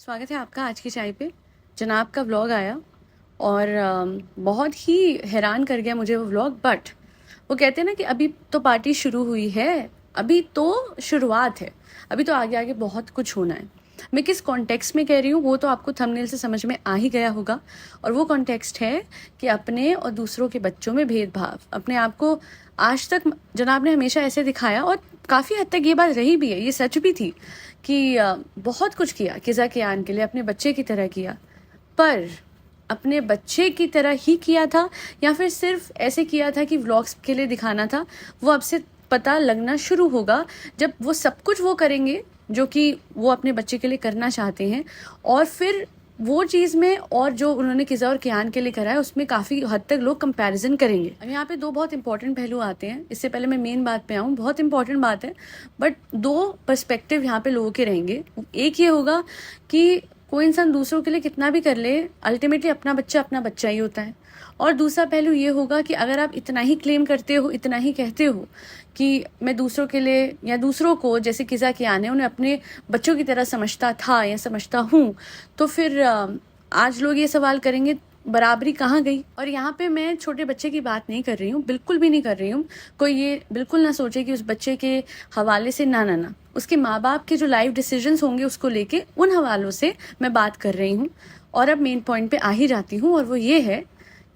स्वागत है आपका आज की चाय पे। जनाब का व्लॉग आया और बहुत ही हैरान कर गया मुझे वो व्लॉग। बट वो कहते हैं ना कि अभी तो पार्टी शुरू हुई है, अभी तो शुरुआत है, अभी तो आगे आगे बहुत कुछ होना है। मैं किस कॉन्टेक्स्ट में कह रही हूँ वो तो आपको थंबनेल से समझ में आ ही गया होगा। और वो कॉन्टेक्स्ट है कि अपने और दूसरों के बच्चों में भेदभाव। अपने आप को आज तक जनाब ने हमेशा ऐसे दिखाया और काफ़ी हद तक ये बात रही भी है, ये सच भी थी कि बहुत कुछ किया किज़ा कियान के लिए, अपने बच्चे की तरह किया। पर अपने बच्चे की तरह ही किया था या फिर सिर्फ ऐसे किया था कि व्लॉग्स के लिए दिखाना था, वो अब से पता लगना शुरू होगा जब वो सब कुछ वो करेंगे जो कि वो अपने बच्चे के लिए करना चाहते हैं। और फिर वो चीज़ में और जो उन्होंने किज़ा और कियान के लिए करा है उसमें काफ़ी हद तक लोग कंपैरिजन करेंगे। अब यहाँ पे दो बहुत इंपॉर्टेंट पहलू आते हैं। इससे पहले मैं मेन बात पे आऊँ, बहुत इंपॉर्टेंट बात है, बट दो पर्सपेक्टिव यहाँ पे लोगों के रहेंगे। एक ये होगा कि कोई इंसान दूसरों के लिए कितना भी कर ले, अल्टीमेटली अपना बच्चा ही होता है। और दूसरा पहलू ये होगा कि अगर आप इतना ही क्लेम करते हो, इतना ही कहते हो कि मैं दूसरों के लिए या दूसरों को, जैसे किज़ा कियान है, उन्हें अपने बच्चों की तरह समझता था या समझता हूँ, तो फिर आज लोग ये सवाल करेंगे बराबरी कहाँ गई। और यहाँ पे मैं छोटे बच्चे की बात नहीं कर रही हूँ, बिल्कुल भी नहीं कर रही हूँ। कोई ये बिल्कुल ना सोचे कि उस बच्चे के हवाले से, ना ना ना, उसके माँ बाप के जो लाइफ डिसीजंस होंगे उसको लेके उन हवालों से मैं बात कर रही हूँ। और अब मेन पॉइंट पे आ ही जाती हूँ, और वो ये है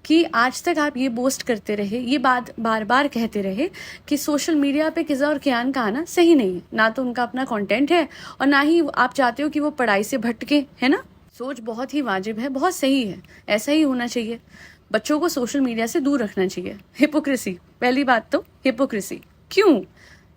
कि आज तक आप ये बोस्ट करते रहे, ये बात बार बार कहते रहे कि सोशल मीडिया पे किज़ा और कियान का आना सही नहीं है। ना तो उनका अपना कंटेंट है और ना ही आप चाहते हो कि वो पढ़ाई से भटके, है ना। सोच बहुत ही वाजिब है, बहुत सही है, ऐसा ही होना चाहिए। बच्चों को सोशल मीडिया से दूर रखना चाहिए। हिपोक्रेसी, पहली बात तो हिपोक्रेसी। क्यों?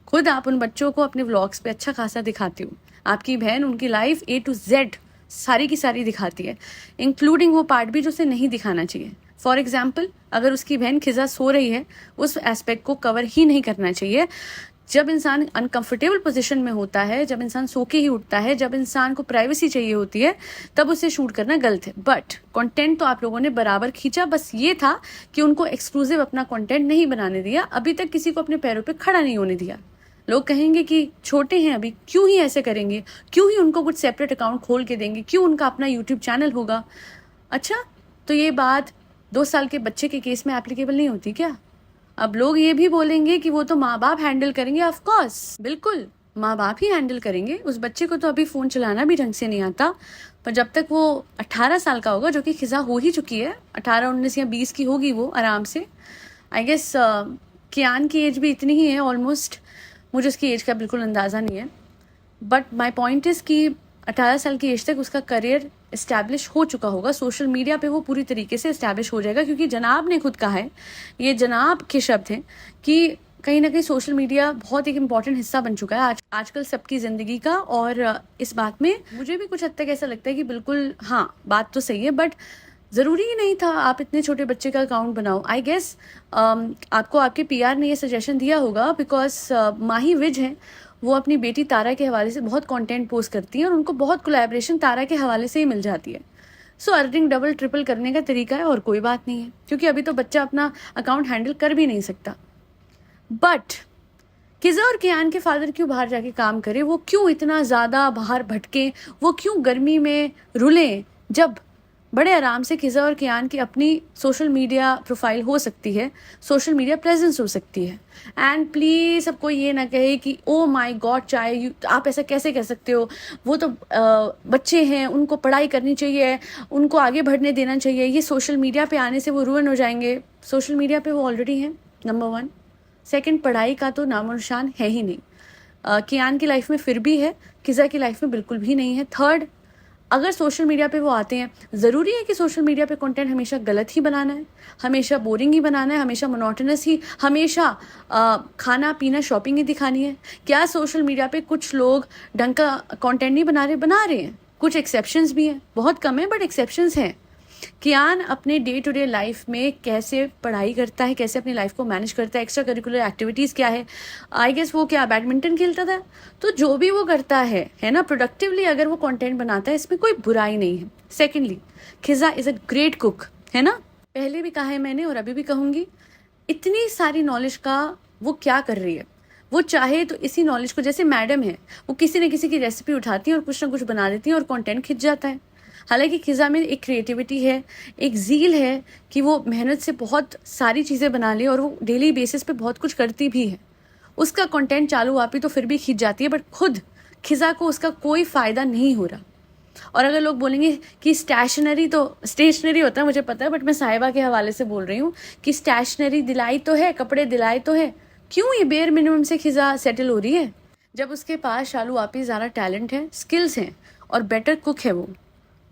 खुद आप उन बच्चों को अपने व्लॉग्स पे अच्छा खासा दिखाती हो। आपकी बहन उनकी लाइफ A to Z सारी की सारी दिखाती है, इंक्लूडिंग वो पार्ट भी जो उसे नहीं दिखाना चाहिए। फॉर एग्जाम्पल, अगर उसकी बहन खिजा सो रही है, उस एस्पेक्ट को कवर ही नहीं करना चाहिए। जब इंसान अनकंफर्टेबल पोजीशन में होता है, जब इंसान सो के ही उठता है, जब इंसान को प्राइवेसी चाहिए होती है, तब उसे शूट करना गलत है। बट कंटेंट तो आप लोगों ने बराबर खींचा, बस ये था कि उनको एक्सक्लूसिव अपना कंटेंट नहीं बनाने दिया, अभी तक किसी को अपने पैरों पे खड़ा नहीं होने दिया। लोग कहेंगे कि छोटे हैं अभी, क्यों ही ऐसे करेंगे, क्यों ही उनको कुछ सेपरेट अकाउंट खोल के देंगे, क्यों उनका अपना यूट्यूब चैनल होगा। अच्छा, तो ये बात 2 साल के बच्चे के केस में एप्लीकेबल नहीं होती क्या? अब लोग ये भी बोलेंगे कि वो तो माँ बाप हैंडल करेंगे। ऑफ कोर्स, बिल्कुल माँ बाप ही हैंडल करेंगे। उस बच्चे को तो अभी फ़ोन चलाना भी ढंग से नहीं आता, पर जब तक वो 18 साल का होगा, जो कि खिजा हो ही चुकी है, 18, 19 या 20 की होगी वो आराम से। आई गेस कियान की एज भी इतनी ही है ऑलमोस्ट, मुझे उसकी एज का बिल्कुल अंदाज़ा नहीं है। बट माई पॉइंट इज़ कि 18 साल की एज तक उसका करियर इस्टेब्लिश हो चुका होगा। सोशल मीडिया पे वो पूरी तरीके से इस्टेब्लिश हो जाएगा, क्योंकि जनाब ने खुद कहा है, ये जनाब के शब्द हैं, कि कहीं ना कहीं सोशल मीडिया बहुत एक इम्पॉर्टेंट हिस्सा बन चुका है आजकल सबकी ज़िंदगी का। और इस बात में मुझे भी कुछ हद तक ऐसा लगता है कि बिल्कुल हाँ, बात तो सही है, बट ज़रूरी ही नहीं था आप इतने छोटे बच्चे का अकाउंट बनाओ। आई गेस आपको आपके PR ने ये सजेशन दिया होगा, बिकॉज माही विज हैं, वो अपनी बेटी तारा के हवाले से बहुत कंटेंट पोस्ट करती हैं और उनको बहुत कोलैबोरेशन तारा के हवाले से ही मिल जाती है। सो अर्निंग डबल ट्रिपल करने का तरीका है, और कोई बात नहीं है, क्योंकि अभी तो बच्चा अपना अकाउंट हैंडल कर भी नहीं सकता। बट किज़ा और कियान के फादर क्यों बाहर जाके काम करे, वो क्यों इतना ज़्यादा बाहर भटके, वो क्यों गर्मी में रुलें, जब बड़े आराम से किज़ा और कियान की अपनी सोशल मीडिया प्रोफाइल हो सकती है, सोशल मीडिया प्रेजेंस हो सकती है। एंड प्लीज़ सब कोई ये ना कहे कि ओ माय गॉड चाय, आप ऐसा कैसे कह सकते हो, वो तो बच्चे हैं, उनको पढ़ाई करनी चाहिए, उनको आगे बढ़ने देना चाहिए, ये सोशल मीडिया पे आने से वो रुइन हो जाएंगे। सोशल मीडिया पे वो ऑलरेडी हैं, नंबर 1। सेकंड, पढ़ाई का तो नामो निशान है ही नहीं। कियान की लाइफ में फिर भी है, किज़ा की लाइफ में बिल्कुल भी नहीं है। थर्ड, अगर सोशल मीडिया पे वो आते हैं, ज़रूरी है कि सोशल मीडिया पे कंटेंट हमेशा गलत ही बनाना है, हमेशा बोरिंग ही बनाना है, हमेशा मोनोटोनस ही, हमेशा खाना पीना शॉपिंग ही दिखानी है? क्या सोशल मीडिया पे कुछ लोग ढंग का कंटेंट नहीं बना रहे हैं? कुछ एक्सेप्शंस भी हैं, बहुत कम है बट एक्सेप्शंस हैं। कियान अपने डे टू डे लाइफ में कैसे पढ़ाई करता है, कैसे अपनी लाइफ को मैनेज करता है, एक्स्ट्रा करिकुलर एक्टिविटीज़ क्या है। आई गेस वो क्या बैडमिंटन खेलता था। तो जो भी वो करता है ना, प्रोडक्टिवली अगर वो कंटेंट बनाता है, इसमें कोई बुराई नहीं है। Secondly, Khiza is a great cook, है ना, पहले भी कहा है मैंने और अभी भी कहूँगी। इतनी सारी नॉलेज का वो क्या कर रही है, वो चाहे तो इसी नॉलेज को, जैसे मैडम है, वो किसी न किसी की रेसिपी उठाती हैं और कुछ ना कुछ बना देती हैं और कंटेंट खिंच जाता है। हालांकि खिजा में एक क्रिएटिविटी है, एक ज़ील है कि वो मेहनत से बहुत सारी चीज़ें बना ले और वो डेली बेसिस पे बहुत कुछ करती भी है। उसका कंटेंट चालू वापी तो फिर भी खिंच जाती है, बट खुद खिजा को उसका कोई फ़ायदा नहीं हो रहा। और अगर लोग बोलेंगे कि स्टेशनरी, तो स्टेशनरी होता है मुझे पता है, बट मैं साहिबा के हवाले से बोल रही हूँ कि स्टेशनरी दिलाई तो है, कपड़े दिलाए तो है, क्यों ये बेयर मिनिमम से खिजा सेटल हो रही है? जब उसके पास शालू आपी ज़्यादा टैलेंट है, स्किल्स हैं और बेटर कुक है,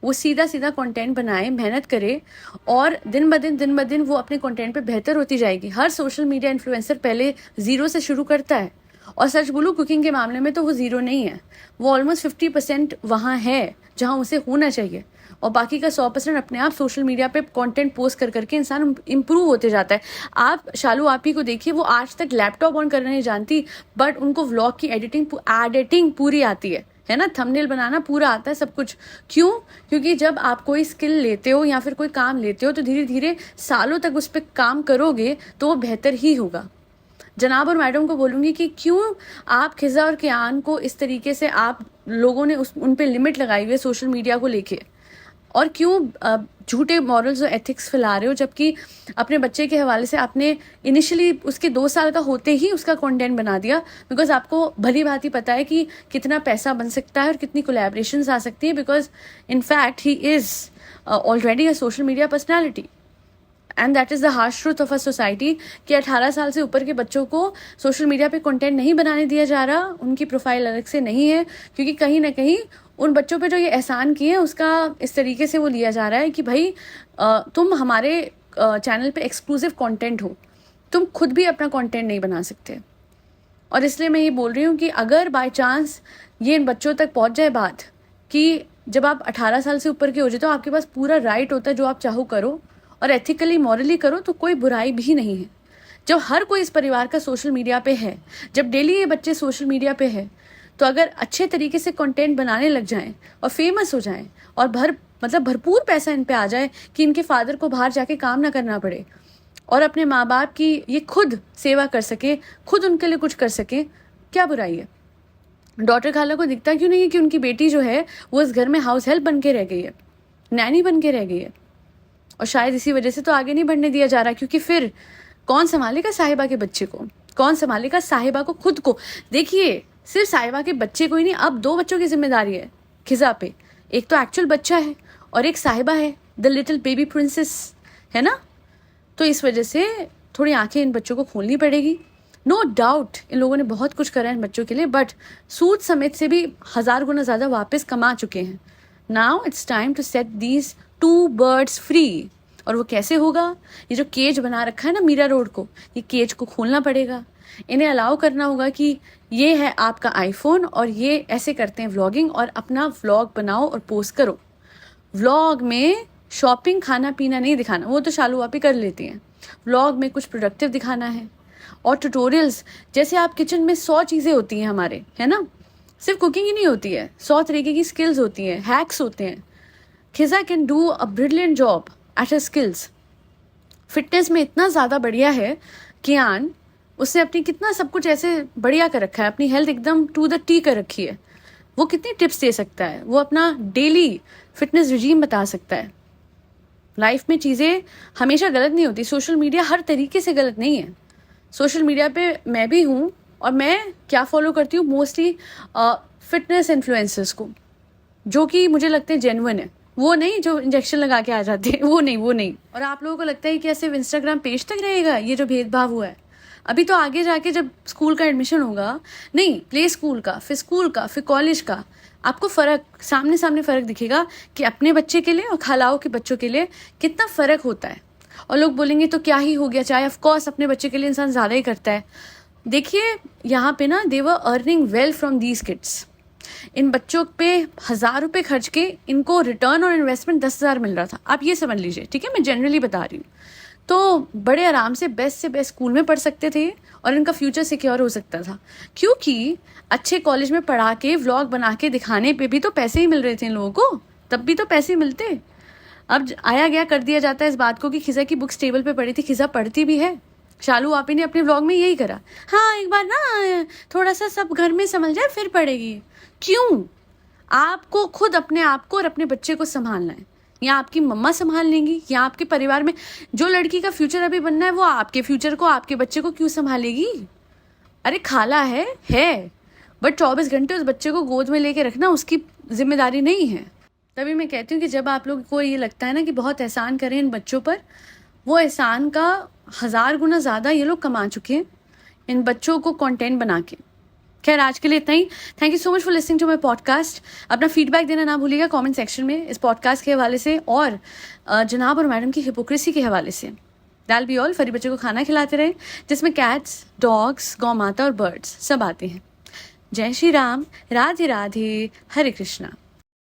वो सीधा सीधा कंटेंट बनाए, मेहनत करे और दिन ब दिन वो अपने कंटेंट पे बेहतर होती जाएगी। हर सोशल मीडिया इन्फ्लुएंसर पहले ज़ीरो से शुरू करता है, और सच बोलूँ कुकिंग के मामले में तो वो ज़ीरो नहीं है, वो ऑलमोस्ट 50% वहाँ है जहाँ उसे होना चाहिए, और बाकी का 100% अपने आप सोशल मीडिया पे कंटेंट पोस्ट कर करके इंसान इम्प्रूव होते जाता है। आप शालू आपी को देखिए, वो आज तक लैपटॉप ऑन करना नहीं जानती, बट उनको व्लॉग की एडिटिंग पूरी आती है ना, थंबनेल बनाना पूरा आता है, सब कुछ। क्यों? क्योंकि जब आप कोई स्किल लेते हो या फिर कोई काम लेते हो तो धीरे धीरे सालों तक उस पर काम करोगे तो वो बेहतर ही होगा। जनाब और मैडम को बोलूँगी कि क्यों आप खिजा और कियान को इस तरीके से आप लोगों ने उन पे लिमिट लगाई हुई है सोशल मीडिया को लेके, और क्यों झूठे मॉरल्स और एथिक्स फैला रहे हो, जबकि अपने बच्चे के हवाले से आपने इनिशियली उसके 2 साल का होते ही उसका कंटेंट बना दिया, बिकॉज आपको भली भांति पता है कि कितना पैसा बन सकता है और कितनी कोलैबोरेशंस आ सकती हैं, because in fact he is already a social media personality. And that is the harsh truth of a society कि 18 साल से ऊपर के बच्चों को सोशल मीडिया पे कंटेंट नहीं बनाने दिया जा रहा, उनकी प्रोफाइल अलग से नहीं है, क्योंकि कहीं ना कहीं उन बच्चों पे जो ये एहसान किए हैं उसका इस तरीके से वो लिया जा रहा है कि भाई तुम हमारे चैनल पे एक्सक्लूसिव कंटेंट हो, तुम खुद भी अपना कंटेंट नहीं बना सकते। और इसलिए मैं ये बोल रही हूँ कि अगर बाय चांस ये इन बच्चों तक पहुँच जाए बात कि जब आप 18 साल से ऊपर के हो जाए तो आपके पास पूरा राइट होता है जो आप चाहो करो और एथिकली मॉरली करो, तो कोई बुराई भी नहीं है। जब हर कोई इस परिवार का सोशल मीडिया पे है, जब डेली ये बच्चे सोशल मीडिया पे है, तो अगर अच्छे तरीके से कंटेंट बनाने लग जाएं और फेमस हो जाएं और भरपूर पैसा इन पे आ जाए कि इनके फादर को बाहर जाके काम ना करना पड़े और अपने माँ बाप की ये खुद सेवा कर सके, खुद उनके लिए कुछ कर सके, क्या बुराई है? डॉटर खाला को दिखता क्यों नहीं है कि उनकी बेटी जो है वो इस घर में हाउस हेल्प बन के रह गई है, नैनी बन के रह गई है, और शायद इसी वजह से तो आगे नहीं बढ़ने दिया जा रहा, क्योंकि फिर कौन संभालेगा साहिबा के बच्चे को, कौन संभालेगा साहिबा को खुद को? देखिए, सिर्फ साहिबा के बच्चे को ही नहीं, अब 2 बच्चों की जिम्मेदारी है खिजा पे। एक तो एक्चुअल बच्चा है और एक साहिबा है, द लिटिल बेबी प्रिंसेस, है ना। तो इस वजह से थोड़ी आंखें इन बच्चों को खोलनी पड़ेगी। नो डाउट इन लोगों ने बहुत कुछ करा है इन बच्चों के लिए, बट सूद समेत से भी 1000 गुना ज़्यादा वापस कमा चुके हैं। Now it's time to set these 2 birds free. और वो कैसे होगा? ये जो केज बना रखा है ना मीरा रोड को, ये केज को खोलना पड़ेगा। इन्हें अलाउ करना होगा कि ये है आपका आईफोन और ये ऐसे करते हैं व्लॉगिंग, और अपना व्लॉग बनाओ और पोस्ट करो। व्लॉग में शॉपिंग, खाना पीना नहीं दिखाना, वो तो शालू आप ही कर लेती हैं। व्लॉग में कुछ प्रोडक्टिव दिखाना है, और ट्यूटोरियल्स, जैसे आप किचन में 100 चीज़ें होती हैं हमारे, है ना, सिर्फ कुकिंग ही नहीं होती है, 100 तरीके की स्किल्स होती हैं, हैक्स होते हैं। Khiza can do a brilliant job at her skills. Fitness में इतना ज़्यादा बढ़िया है कियान, उसने अपनी कितना सब कुछ ऐसे बढ़िया कर रखा है, अपनी हेल्थ एकदम टू द टी कर रखी है। वो कितनी टिप्स दे सकता है, वो अपना डेली फिटनेस रिजीम बता सकता है। लाइफ में चीज़ें हमेशा गलत नहीं होती, सोशल मीडिया हर तरीके से गलत नहीं है। सोशल मीडिया पे मैं भी हूँ, और मैं क्या फॉलो करती हूँ, मोस्टली फिटनेस इन्फ्लुएंसर्स को, जो कि मुझे लगते हैं जेन्युइन है, वो नहीं जो इंजेक्शन लगा के आ जाते हैं, वो नहीं। और आप लोगों को लगता है कि सिर्फ इंस्टाग्राम पेज तक रहेगा ये जो भेदभाव हुआ है? अभी तो आगे जाके जब स्कूल का एडमिशन होगा, नहीं, प्ले स्कूल का, फिर स्कूल का, फिर कॉलेज का, आपको फ़र्क सामने फ़र्क दिखेगा कि अपने बच्चे के लिए और खालाओं के बच्चों के लिए कितना फ़र्क होता है। और लोग बोलेंगे तो क्या ही हो गया, चाहे ऑफकोर्स अपने बच्चे के लिए इंसान ज़्यादा ही करता है। देखिए यहाँ पे ना, they were earning well from these kids. इन बच्चों पे 1000 रुपये खर्च के इनको रिटर्न और इन्वेस्टमेंट 10,000 मिल रहा था। आप ये समझ लीजिए, ठीक है, मैं जनरली बता रही हूँ। तो बड़े आराम से बेस्ट स्कूल में पढ़ सकते थे और इनका फ्यूचर सिक्योर हो सकता था, क्योंकि अच्छे कॉलेज में पढ़ा के व्लॉग बना के दिखाने पे भी तो पैसे ही मिल रहे थे इन लोगों को, तब भी तो पैसे मिलते। अब आया गया कर दिया जाता है इस बात को कि खिजा की बुक्स टेबल पे पड़ी थी, खिजा पढ़ती भी है, शालू आपी ने अपने व्लॉग में यही करा, हाँ एक बार ना थोड़ा सा सब घर में संभल जाए फिर पड़ेगी। क्यों? आपको खुद अपने आप को और अपने बच्चे को संभालना है, या आपकी मम्मा संभाल लेंगी, या आपके परिवार में जो लड़की का फ्यूचर अभी बनना है वो आपके फ्यूचर को, आपके बच्चे को क्यों संभालेगी? अरे खाला है, बट 24 घंटे उस बच्चे को गोद में लेके रखना उसकी जिम्मेदारी नहीं है। तभी मैं कहती हूँ कि जब आप लोग को ये लगता है ना कि बहुत एहसान करें इन बच्चों पर, वो एहसान का 1000 गुना ज़्यादा ये लोग कमा चुके हैं इन बच्चों को कंटेंट बना के। खैर आज के लिए इतना ही। Thank you so much for listening to my podcast. अपना फीडबैक देना ना भूलिएगा कमेंट सेक्शन में इस पॉडकास्ट के हवाले से और जनाब और मैडम की हिपोक्रेसी के हवाले से। दैल बी ऑल। फरी बच्चों को खाना खिलाते रहे जिसमें कैट्स, डॉग्स, गौ माता और बर्ड्स सब आते हैं। जय श्री राम, राधे राधे, हरे कृष्णा।